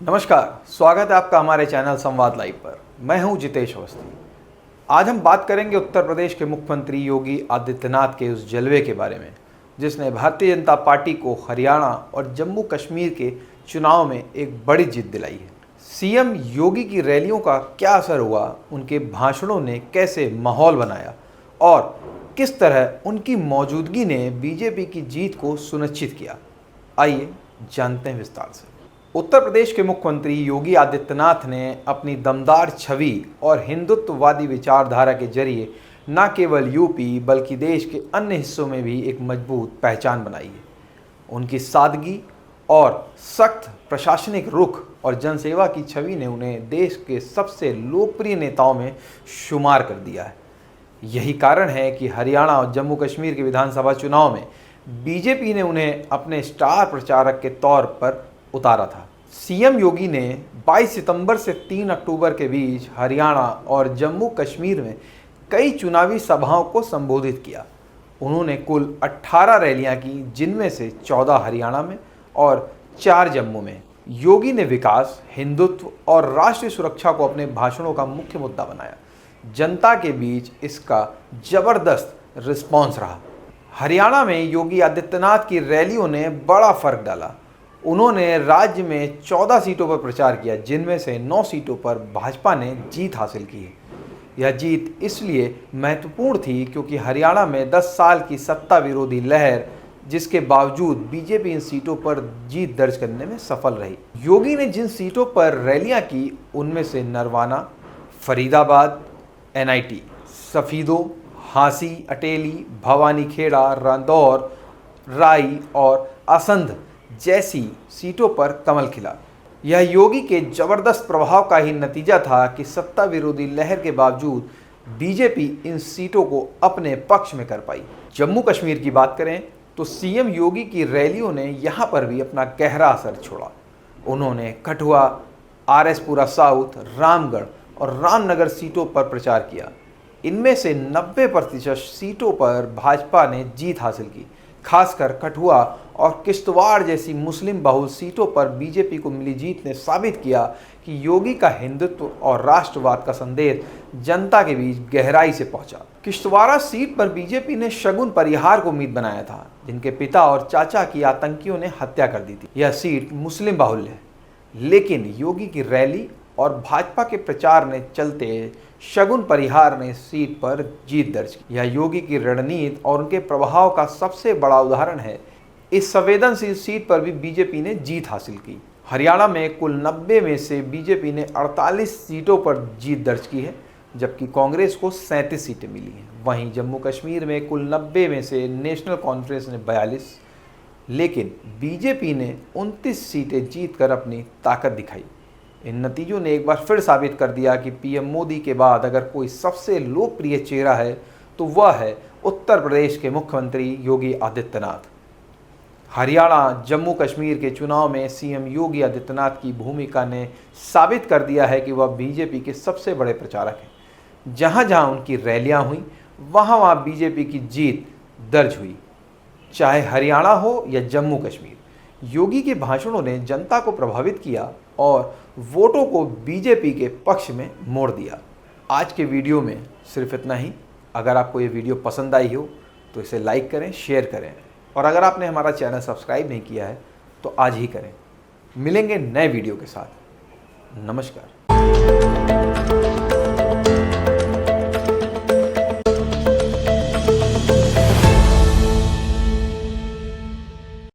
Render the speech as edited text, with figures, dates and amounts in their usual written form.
नमस्कार, स्वागत है आपका हमारे चैनल संवाद लाइव पर। मैं हूं जितेश अवस्थी। आज हम बात करेंगे उत्तर प्रदेश के मुख्यमंत्री योगी आदित्यनाथ के उस जलवे के बारे में जिसने भारतीय जनता पार्टी को हरियाणा और जम्मू कश्मीर के चुनाव में एक बड़ी जीत दिलाई है। सीएम योगी की रैलियों का क्या असर हुआ, उनके भाषणों ने कैसे माहौल बनाया और किस तरह उनकी मौजूदगी ने बीजेपी की जीत को सुनिश्चित किया, आइए जानते हैं विस्तार से। उत्तर प्रदेश के मुख्यमंत्री योगी आदित्यनाथ ने अपनी दमदार छवि और हिंदुत्ववादी विचारधारा के जरिए न केवल यूपी बल्कि देश के अन्य हिस्सों में भी एक मजबूत पहचान बनाई है। उनकी सादगी और सख्त प्रशासनिक रुख और जनसेवा की छवि ने उन्हें देश के सबसे लोकप्रिय नेताओं में शुमार कर दिया है। यही कारण है कि हरियाणा और जम्मू कश्मीर के विधानसभा चुनाव में बीजेपी ने उन्हें अपने स्टार प्रचारक के तौर पर उतारा था। सीएम योगी ने 22 सितंबर से 3 अक्टूबर के बीच हरियाणा और जम्मू कश्मीर में कई चुनावी सभाओं को संबोधित किया। उन्होंने कुल 18 रैलियां की, जिनमें से 14 हरियाणा में और 4 जम्मू में। योगी ने विकास, हिंदुत्व और राष्ट्रीय सुरक्षा को अपने भाषणों का मुख्य मुद्दा बनाया। जनता के बीच इसका जबरदस्त रिस्पॉन्स रहा। हरियाणा में योगी आदित्यनाथ की रैलियों ने बड़ा फर्क डाला। उन्होंने राज्य में 14 सीटों पर प्रचार किया, जिनमें से 9 सीटों पर भाजपा ने जीत हासिल की है। यह जीत इसलिए महत्वपूर्ण थी क्योंकि हरियाणा में 10 साल की सत्ता विरोधी लहर, जिसके बावजूद बीजेपी इन सीटों पर जीत दर्ज करने में सफल रही। योगी ने जिन सीटों पर रैलियां की, उनमें से नरवाना, फरीदाबाद, एनआईटी, सफीदो, हांसी, अटेली, भवानीखेड़ा, रादौर, राई और असंध जैसी सीटों पर कमल खिला। यह योगी के जबरदस्त प्रभाव का ही नतीजा था कि सत्ता विरोधी लहर के बावजूद बीजेपी इन सीटों को अपने पक्ष में कर पाई। जम्मू कश्मीर की बात करें तो सीएम योगी की रैलियों ने यहां पर भी अपना गहरा असर छोड़ा। उन्होंने कठुआ, आरएसपुरा साउथ, रामगढ़ और रामनगर सीटों पर प्रचार किया। इनमें से 90% सीटों पर भाजपा ने जीत हासिल की। खासकर कठुआ और किश्तवाड़ जैसी मुस्लिम बहुल सीटों पर बीजेपी को मिली जीत ने साबित किया कि योगी का हिंदुत्व और राष्ट्रवाद का संदेश जनता के बीच गहराई से पहुंचा। किश्तवाड़ा सीट पर बीजेपी ने शगुन परिहार को उम्मीदवार बनाया था, जिनके पिता और चाचा की आतंकियों ने हत्या कर दी थी। यह सीट मुस्लिम बहुल है, लेकिन योगी की रैली और भाजपा के प्रचार ने चलते शगुन परिहार ने सीट पर जीत दर्ज की। यह योगी की रणनीति और उनके प्रभाव का सबसे बड़ा उदाहरण है। इस संवेदनशील सीट पर भी बीजेपी ने जीत हासिल की। हरियाणा में कुल 90 में से बीजेपी ने 48 सीटों पर जीत दर्ज की है, जबकि कांग्रेस को 37 सीटें मिली हैं। वहीं जम्मू कश्मीर में कुल 90 में से नेशनल कॉन्फ्रेंस ने 42, लेकिन बीजेपी ने 29 सीटें जीतकर अपनी ताकत दिखाई। इन नतीजों ने एक बार फिर साबित कर दिया कि पीएम मोदी के बाद अगर कोई सबसे लोकप्रिय चेहरा है तो वह है उत्तर प्रदेश के मुख्यमंत्री योगी आदित्यनाथ। हरियाणा, जम्मू कश्मीर के चुनाव में सीएम योगी आदित्यनाथ की भूमिका ने साबित कर दिया है कि वह बीजेपी के सबसे बड़े प्रचारक हैं। जहां जहां उनकी रैलियां हुई, वहां वहां बीजेपी की जीत दर्ज हुई, चाहे हरियाणा हो या जम्मू कश्मीर। योगी के भाषणों ने जनता को प्रभावित किया और वोटों को बीजेपी के पक्ष में मोड़ दिया। आज के वीडियो में सिर्फ इतना ही। अगर आपको ये वीडियो पसंद आई हो तो इसे लाइक करें, शेयर करें, और अगर आपने हमारा चैनल सब्सक्राइब नहीं किया है तो आज ही करें। मिलेंगे नए वीडियो के साथ। नमस्कार।